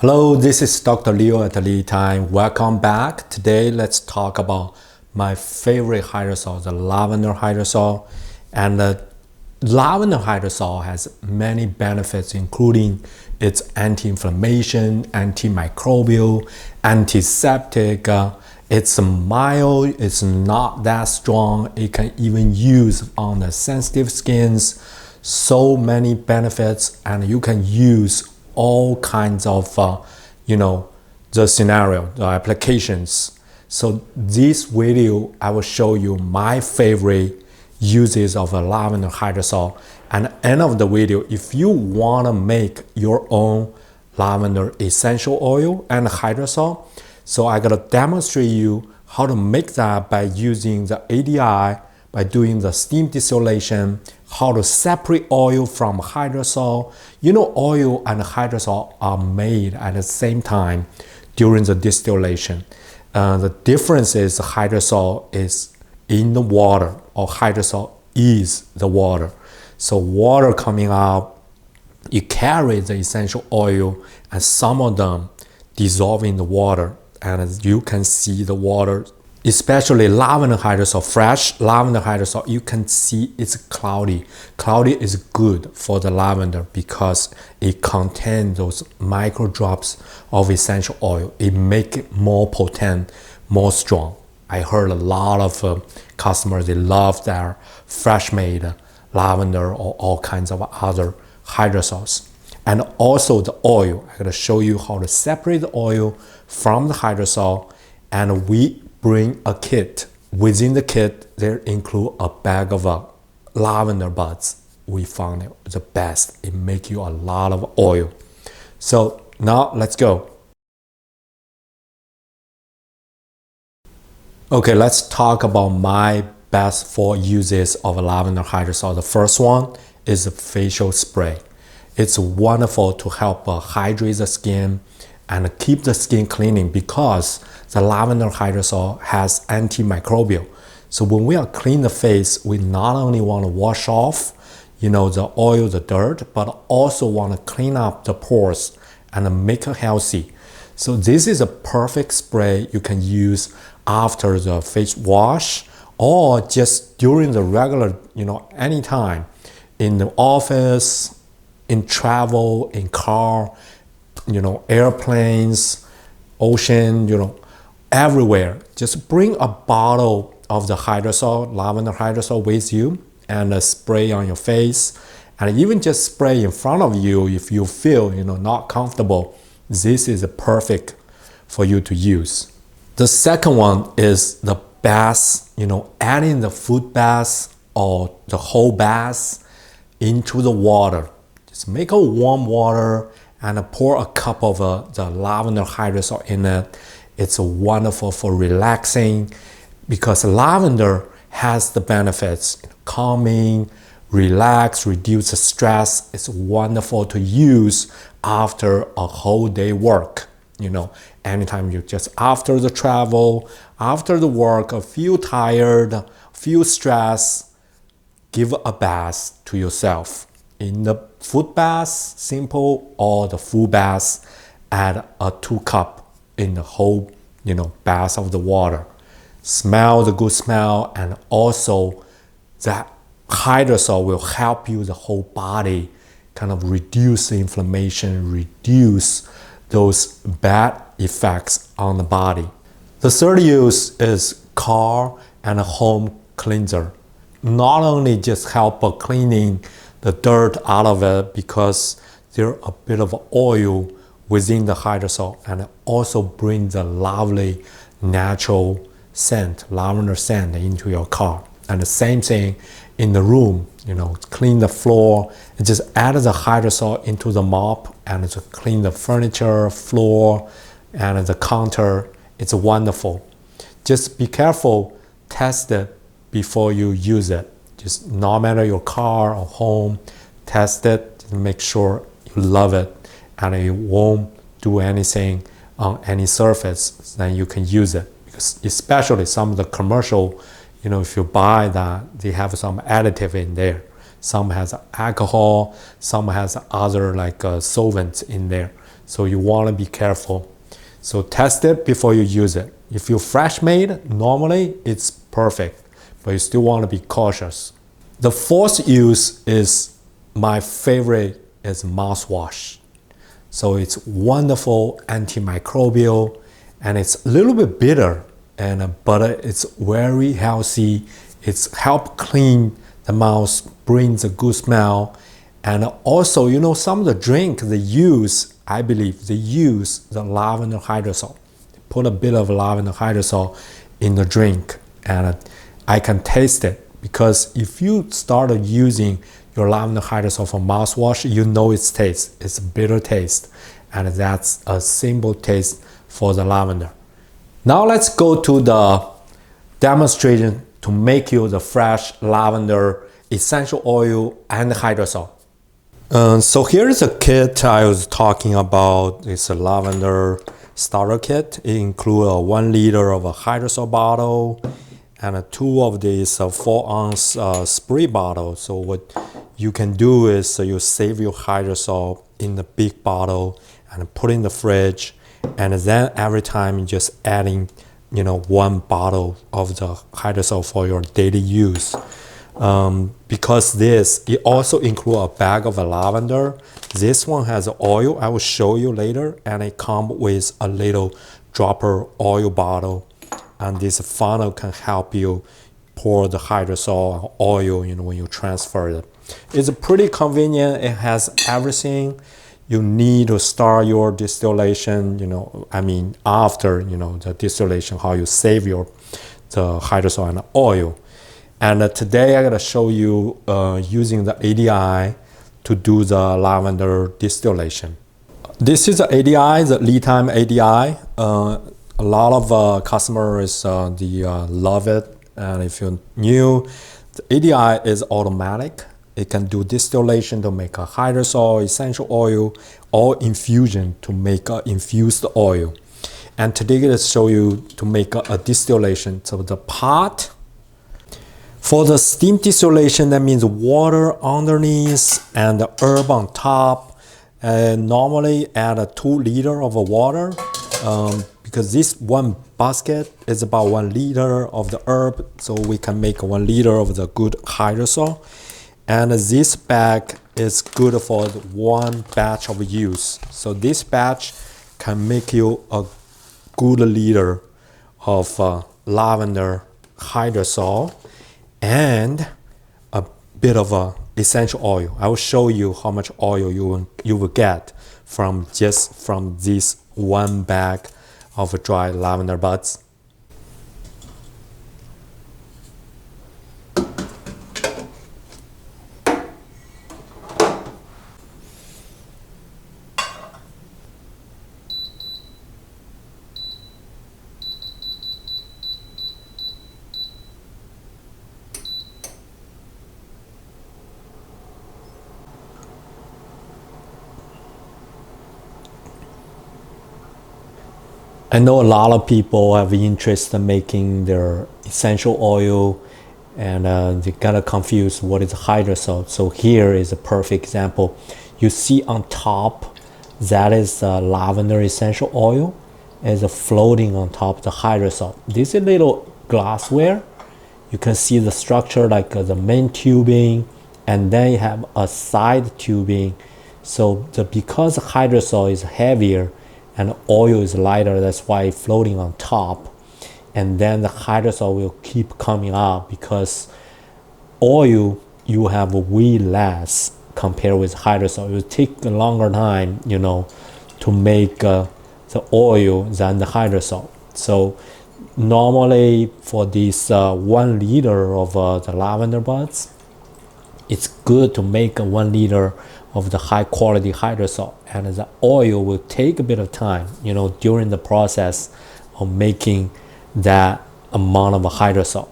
Hello, this is Dr. Leo at LeTime. Welcome back. Today, let's talk about my favorite hydrosol, the lavender hydrosol. And the lavender hydrosol has many benefits, including its anti-inflammation, antimicrobial, antiseptic. It's mild, it's not that strong. It can even use on the sensitive skins. So many benefits, and you can use all kinds of, the scenario, the applications. So this video, I will show you my favorite uses of a lavender hydrosol. And at the end of the video, if you want to make your own lavender essential oil and hydrosol, so I gotta demonstrate you how to make that by using the ADI, by doing the steam distillation, how to separate oil from hydrosol. You know, oil and hydrosol are made at the same time during the distillation. The difference is hydrosol is in the water, or hydrosol is the water. So water coming out, you carry the essential oil, and some of them dissolve in the water, and as you can see the water, especially lavender hydrosol, fresh lavender hydrosol, you can see it's cloudy. Cloudy is good for the lavender because it contains those micro drops of essential oil. It makes it more potent, more strong. I heard a lot of customers, they love their fresh made lavender or all kinds of other hydrosols. And also the oil, I'm gonna show you how to separate the oil from the hydrosol, and we bring a kit. Within the kit, there include a bag of lavender buds. We found it the best. It makes you a lot of oil. So now let's go. Okay, let's talk about my best 4 uses of a lavender hydrosol. The first one is a facial spray. It's wonderful to help hydrate the skin and keep the skin cleaning because the lavender hydrosol has antimicrobial. So when we are clean the face, we not only want to wash off, the oil, the dirt, but also want to clean up the pores and make it healthy. So this is a perfect spray you can use after the face wash or just during the regular, anytime in the office, in travel, in car, airplanes, ocean, everywhere. Just bring a bottle of the hydrosol, lavender hydrosol with you and spray on your face. And even just spray in front of you if you feel, not comfortable. This is perfect for you to use. The second one is the bath, adding the foot bath or the whole bath into the water. Just make a warm water and pour a cup of the lavender hydrosol in it. It's wonderful for relaxing because lavender has the benefits, calming, relax, reduce the stress. It's wonderful to use after a whole day work. Anytime you just after the travel, after the work, feel tired, feel stressed, give a bath to yourself. In the foot bath, simple, or the full bath, add a 2 cup in the whole, bath of the water. Smell the good smell, and also that hydrosol will help you the whole body kind of reduce the inflammation, reduce those bad effects on the body. The third use is car and home cleanser. Not only just help cleaning the dirt out of it because there's a bit of oil within the hydrosol, and it also brings the lovely natural scent, lavender scent into your car. And the same thing in the room, clean the floor and just add the hydrosol into the mop and just clean the furniture, floor, and the counter. It's wonderful. Just be careful, test it before you use it. Just no matter your car or home, test it and make sure you love it and it won't do anything on any surface. Then you can use it. Because especially some of the commercial, if you buy that, they have some additive in there. Some has alcohol, some has other solvents in there. So you want to be careful. So test it before you use it. If you're fresh made, normally it's perfect, but you still want to be cautious. The fourth use is my favorite, is mouthwash. So it's wonderful antimicrobial, and it's a little bit bitter, but it's very healthy. It's help clean the mouth, brings a good smell. And also, you know, some of the drink they use, I believe they use the lavender hydrosol. They put a bit of lavender hydrosol in the drink, and I can taste it, because if you started using your lavender hydrosol for mouthwash, you know its taste. It's a bitter taste, and that's a simple taste for the lavender. Now let's go to the demonstration to make you the fresh lavender essential oil and hydrosol. So here is a kit I was talking about. It's a lavender starter kit. It includes a 1 liter of a hydrosol bottle and 2 of these 4-ounce spray bottles. So what you can do is you save your hydrosol in the big bottle and put in the fridge, and then every time you just adding, you know, 1 bottle of the hydrosol for your daily use. Because it also includes a bag of lavender. This one has oil, I will show you later, and it comes with a little dropper oil bottle, and this funnel can help you pour the hydrosol and oil, you know, when you transfer it. It's pretty convenient. It has everything you need to start your distillation, you know, I mean after, you know, the distillation, how you save the hydrosol and the oil. And today I'm going to show you using the ADI to do the lavender distillation. This is the ADI, the LeTime ADI. A lot of customers love it. And if you're new, the ADI is automatic. It can do distillation to make a hydrosol, essential oil, or infusion to make an infused oil. And today I'm going to show you to make a distillation. So the pot, for the steam distillation, that means water underneath and the herb on top. And normally add a 2 liter of water, because this 1 basket is about 1 liter of the herb, so we can make 1 liter of the good hydrosol. And this bag is good for 1 batch of use. So this batch can make you a good liter of lavender hydrosol and a bit of essential oil. I will show you how much oil you will get from this 1 bag of dry lavender buds. I know a lot of people have interest in making their essential oil, and they gotta confuse what is hydrosol. So here is a perfect example. You see on top, that is lavender essential oil, is floating on top of the hydrosol. This is a little glassware. You can see the structure like the main tubing, and then you have a side tubing. So because the hydrosol is heavier and oil is lighter, that's why it's floating on top. And then the hydrosol will keep coming up, because oil you have way less compared with hydrosol. It will take a longer time, you know, to make the oil than the hydrosol. So normally for this 1 liter of the lavender buds, it's good to make 1 liter of the high quality hydrosol, and the oil will take a bit of time, you know, during the process of making that amount of hydrosol.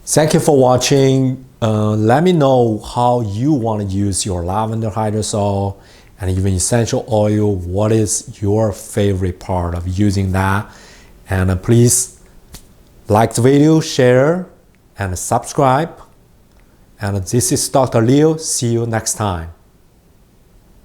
Thank you for watching. Let me know how you want to use your lavender hydrosol and even essential oil. What is your favorite part of using that? And please like the video, share, and subscribe. And this is Dr. Leo. See you next time.